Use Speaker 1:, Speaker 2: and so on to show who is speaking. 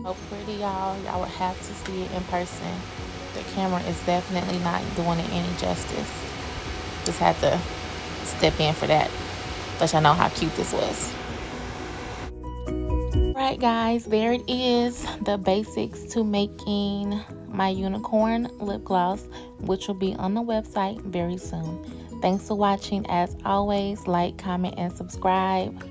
Speaker 1: So pretty, y'all. Y'all would have to see it in person. The camera is definitely not doing it any justice. Just had to step in for that. Let y'all know how cute this was. Right, guys, there it is. The basics to making my unicorn lip gloss, which will be on the website very soon. Thanks for watching. As always, like, comment, and subscribe.